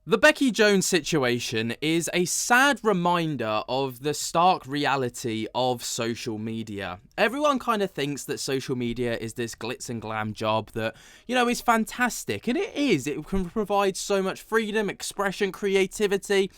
The Becki Jones situation is a sad reminder of the stark reality of social media. Everyone kind of thinks that social media is this glitz and glam job that, is fantastic. And it is. It can provide so much freedom, expression, creativity,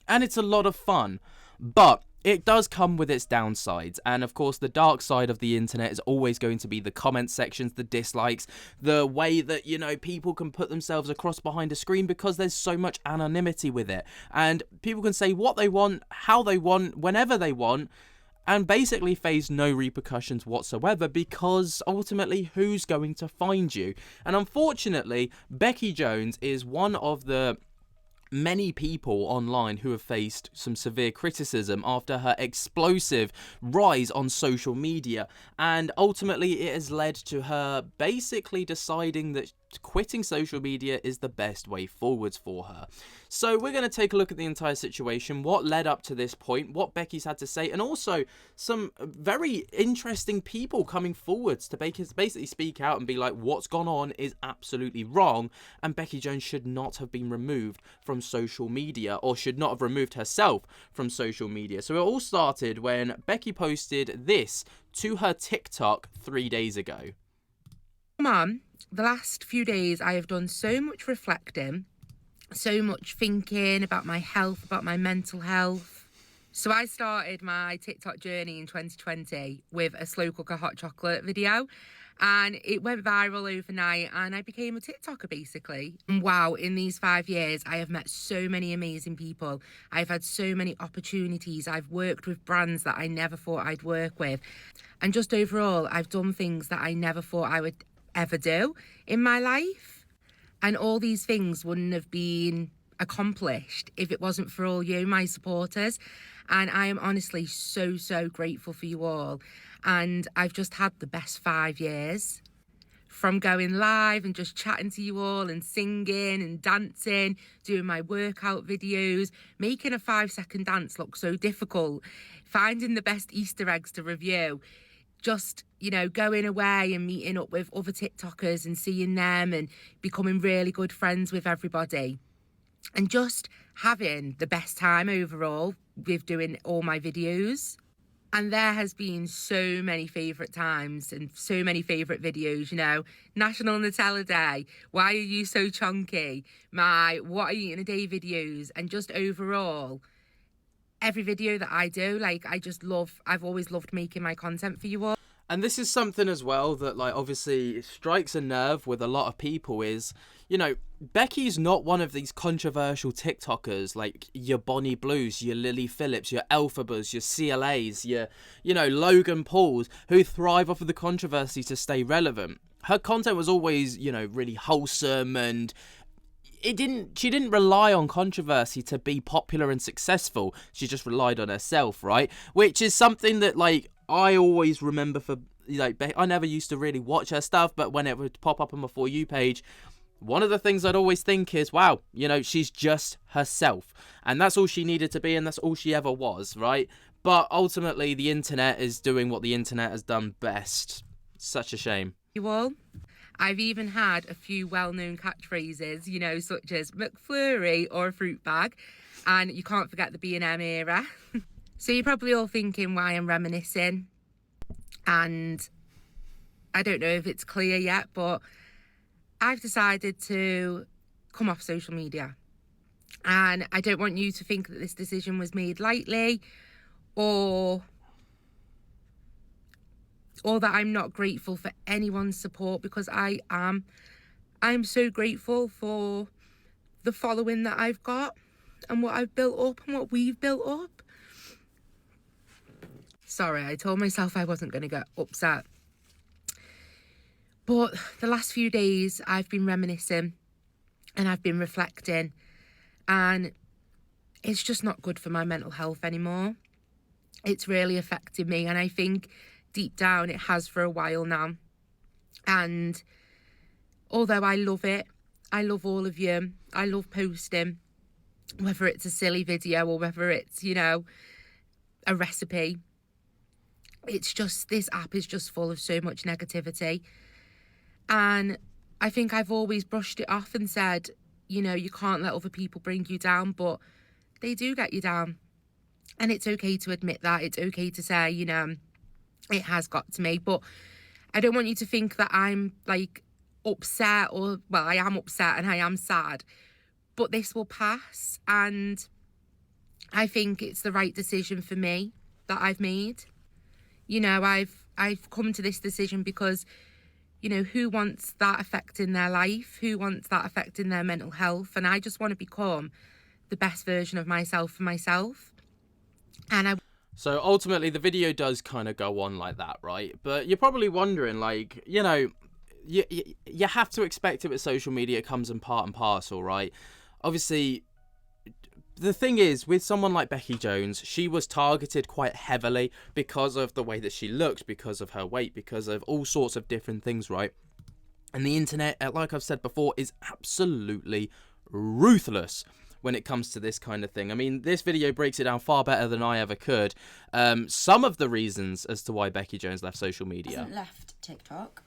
and it's a lot of fun. But it does come with its downsides, and of course the dark side of the internet is always going to be the comment sections, the dislikes, the way that, people can put themselves across behind a screen because there's so much anonymity with it, and people can say what they want, how they want, whenever they want, and basically face no repercussions whatsoever, because ultimately who's going to find you? And unfortunately, Becki Jones is one of the many people online who have faced some severe criticism after her explosive rise on social media, and ultimately it has led to her basically deciding that quitting social media is the best way forwards for her. So we're going to take a look at the entire situation, what led up to this point, what Becki's had to say, and also some very interesting people coming forwards to basically speak out and be like, what's gone on is absolutely wrong, and Becki Jones should not have been removed from social media, or should not have removed herself from social media. So it all started when Becki posted this to her TikTok 3 days ago. Mum, the last few days I have done so much reflecting, so much thinking about my health, about my mental health. So I started my TikTok journey in 2020 with a slow cooker hot chocolate video, and it went viral overnight and I became a TikToker basically. And wow, in these 5 years, I have met so many amazing people. I've had so many opportunities. I've worked with brands that I never thought I'd work with. And just overall, I've done things that I never thought I would ever do in my life. And all these things wouldn't have been accomplished if it wasn't for all you, my supporters. And I am honestly so, so grateful for you all. And I've just had the best 5 years, from going live and just chatting to you all and singing and dancing, doing my workout videos, making a 5-second dance look so difficult, finding the best Easter eggs to review, just, going away and meeting up with other TikTokers and seeing them and becoming really good friends with everybody. And just having the best time overall with doing all my videos. And there has been so many favourite times and so many favourite videos, National Nutella Day, why are you so chunky, my what are you eating a day videos, and just overall, every video that I do, I've always loved making my content for you all. And this is something as well that, obviously strikes a nerve with a lot of people is, Becki's not one of these controversial TikTokers like your Bonnie Blues, your Lily Phillips, your Elphabas, your CLAs, your, Logan Pauls, who thrive off of the controversy to stay relevant. Her content was always, really wholesome, and she didn't rely on controversy to be popular and successful. She just relied on herself, right? Which is something that, I always remember for, I never used to really watch her stuff, but when it would pop up on my For You page, one of the things I'd always think is, wow, she's just herself. And that's all she needed to be, and that's all she ever was, right? But ultimately, the internet is doing what the internet has done best. Such a shame. You all? I've even had a few well-known catchphrases, such as McFlurry or a fruit bag. And you can't forget the B&M era. So you're probably all thinking why I'm reminiscing. And I don't know if it's clear yet, but I've decided to come off social media. And I don't want you to think that this decision was made lightly, or that I'm not grateful for anyone's support, because I am. I'm so grateful for the following that I've got and what I've built up and what we've built up. Sorry, I told myself I wasn't going to get upset. But the last few days I've been reminiscing and I've been reflecting, and it's just not good for my mental health anymore. It's really affected me, and I think deep down it has for a while now. And although I love it, I love all of you, I love posting, whether it's a silly video or whether it's, a recipe. It's just, this app is just full of so much negativity. And I think I've always brushed it off and said, you know, you can't let other people bring you down, but they do get you down. And it's okay to admit that. It's okay to say, you know, it has got to me. But I don't want you to think that I'm like upset, or, well, I am upset and I am sad, but this will pass. And I think it's the right decision for me that I've made. You know, I've come to this decision because, you know, who wants that affecting their life? Who wants that affecting their mental health? And I just want to become the best version of myself for myself. And So ultimately, the video does kind of go on like that, right? But you're probably wondering, like, you know, you have to expect it with social media. It comes in part and parcel, right? Obviously, the thing is, with someone like Becki Jones, she was targeted quite heavily because of the way that she looked, because of her weight, because of all sorts of different things, right? And the internet, like I've said before, is absolutely ruthless when it comes to this kind of thing. I mean, this video breaks it down far better than I ever could. Some of the reasons as to why Becki Jones left social media. Hasn't left TikTok.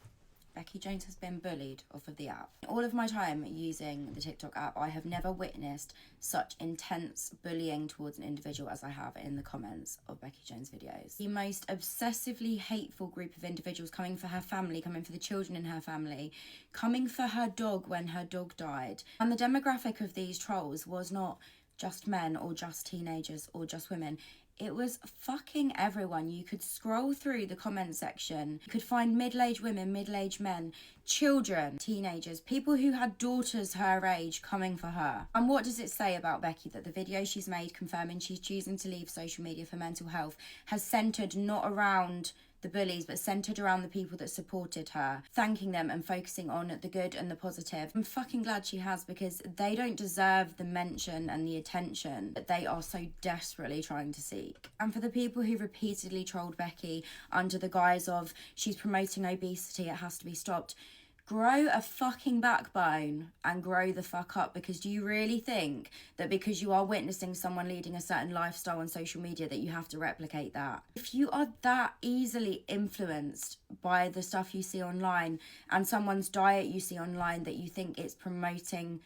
Becki Jones has been bullied off of the app. All of my time using the TikTok app, I have never witnessed such intense bullying towards an individual as I have in the comments of Becki Jones' videos. The most obsessively hateful group of individuals coming for her family, coming for the children in her family, coming for her dog when her dog died. And the demographic of these trolls was not just men or just teenagers or just women. It was fucking everyone. You could scroll through the comment section. You could find middle-aged women, middle-aged men, children, teenagers, people who had daughters her age coming for her. And what does it say about Becki? That the video she's made confirming she's choosing to leave social media for mental health has centred not around the bullies, but centred around the people that supported her, thanking them and focusing on the good and the positive. I'm fucking glad she has, because they don't deserve the mention and the attention that they are so desperately trying to seek. And for the people who repeatedly trolled Becki under the guise of she's promoting obesity, it has to be stopped, grow a fucking backbone and grow the fuck up. Because do you really think that because you are witnessing someone leading a certain lifestyle on social media that you have to replicate that? If you are that easily influenced by the stuff you see online and someone's diet you see online that you think it's promoting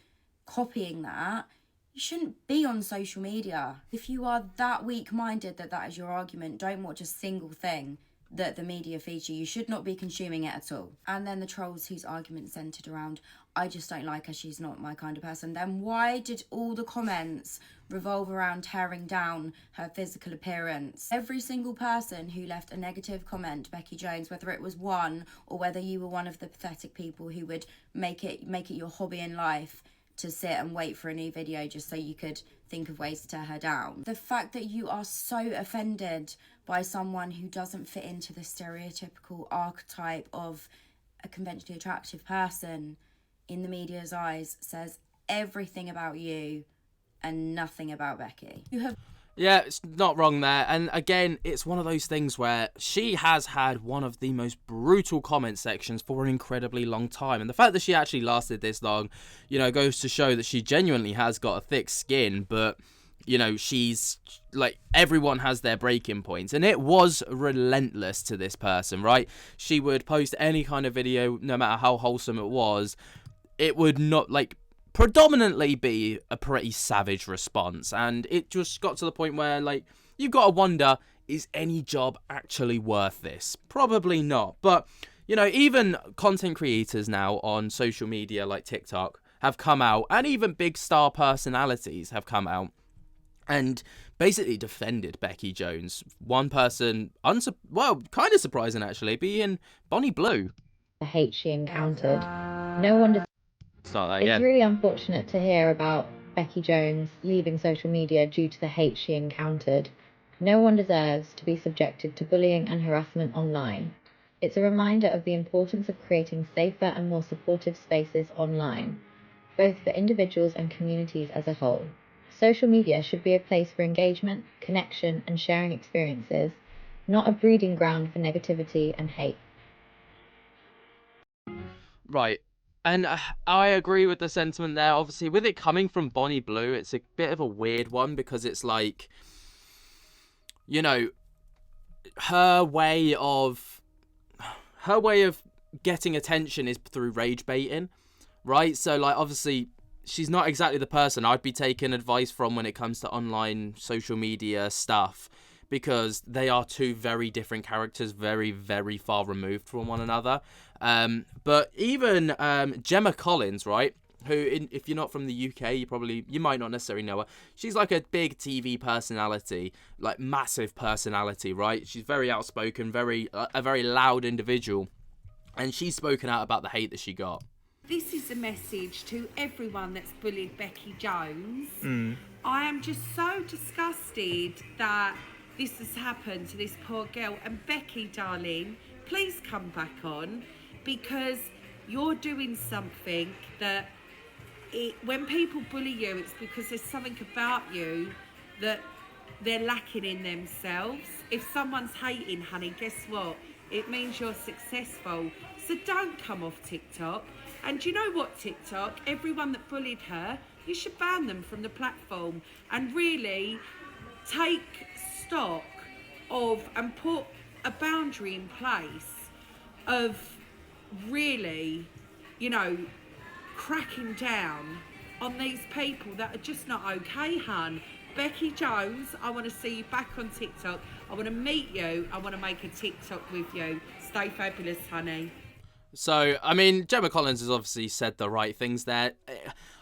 copying that, you shouldn't be on social media. If you are that weak-minded that that is your argument, don't watch a single thing that the media feature. You should not be consuming it at all. And then the trolls whose argument centred around, I just don't like her, she's not my kind of person. Then why did all the comments revolve around tearing down her physical appearance? Every single person who left a negative comment, Becki Jones, whether it was one or whether you were one of the pathetic people who would make it your hobby in life to sit and wait for a new video just so you could think of ways to tear her down. The fact that you are so offended by someone who doesn't fit into the stereotypical archetype of a conventionally attractive person in the media's eyes says everything about you and nothing about Becki. You have Yeah, it's not wrong there. And again, it's one of those things where she has had one of the most brutal comment sections for an incredibly long time. And the fact that she actually lasted this long, you know, goes to show that she genuinely has got a thick skin. But, you know, she's like, everyone has their breaking points. And it was relentless to this person, right? She would post any kind of video, no matter how wholesome it was. It would not, like, predominantly be a pretty savage response, and it just got to the point where, like, you've got to wonder, is any job actually worth this? Probably not. But, you know, even content creators now on social media like TikTok have come out, and even big star personalities have come out and basically defended Becki Jones. One person, kind of surprising actually, being Bonnie Blue. The hate she encountered. No wonder. Start that It's again. really unfortunate to hear about Becki Jones leaving social media due to the hate she encountered. No one deserves to be subjected to bullying and harassment online. It's a reminder of the importance of creating safer and more supportive spaces online, both for individuals and communities as a whole. Social media should be a place for engagement, connection, and sharing experiences, not a breeding ground for negativity and hate. Right. And I agree with the sentiment there. Obviously, with it coming from Bonnie Blue, it's a bit of a weird one, because it's like, you know, her way of getting attention is through rage baiting, right? So, like, obviously, she's not exactly the person I'd be taking advice from when it comes to online social media stuff, because they are two very different characters, very, very far removed from one another. But even Gemma Collins, right? Who, if you're not from the UK, you might not necessarily know her. She's like a big TV personality, like massive personality, right? She's very outspoken, a very loud individual, and she's spoken out about the hate that she got. This is a message to everyone that's bullied Becki Jones. I am just so disgusted that this has happened to this poor girl. And Becki, darling, please come back on, because you're doing something that when people bully you, it's because there's something about you that they're lacking in themselves. If someone's hating, honey, guess what? It means you're successful. So don't come off TikTok. And do you know what, TikTok? Everyone that bullied her, you should ban them from the platform and really take stock of and put a boundary in place of really, cracking down on these people that are just not okay, hun. Becki Jones, I want to see you back on TikTok. I want to meet you. I want to make a TikTok with you. Stay fabulous, honey. So, I mean, Gemma Collins has obviously said the right things there.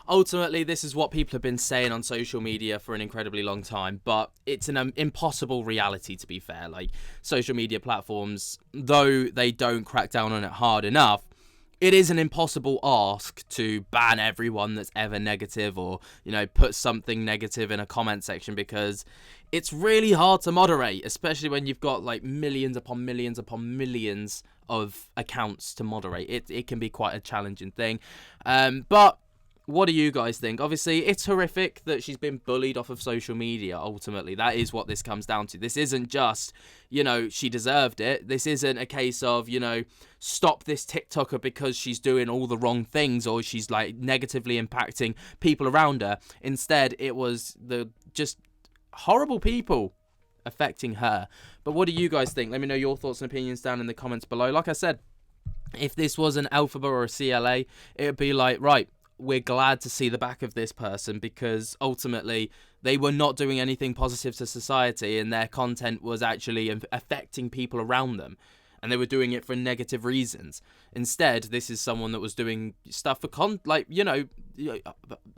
Ultimately, this is what people have been saying on social media for an incredibly long time, but it's an impossible reality, to be fair. Like, social media platforms, though they don't crack down on it hard enough, it is an impossible ask to ban everyone that's ever negative, or, put something negative in a comment section, because it's really hard to moderate, especially when you've got like millions upon millions upon millions of accounts to moderate. It can be quite a challenging thing. But what do you guys think? Obviously, it's horrific that she's been bullied off of social media, ultimately. That is what this comes down to. This isn't just, she deserved it. This isn't a case of, stop this TikToker because she's doing all the wrong things, or she's, like, negatively impacting people around her. Instead, it was the just horrible people affecting her. But what do you guys think? Let me know your thoughts and opinions down in the comments below. Like I said, if this was an Alphabet or a CLA, it would be like, right, we're glad to see the back of this person, because ultimately they were not doing anything positive to society, and their content was actually affecting people around them, and they were doing it for negative reasons. Instead, this is someone that was doing stuff for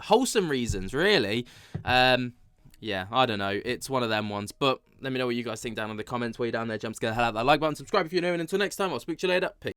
wholesome reasons, really. Yeah, I don't know. It's one of them ones. But let me know what you guys think down in the comments. While you're down there, jump to get the hell out of that like button, subscribe if you're new, and until next time, I'll speak to you later. Peace.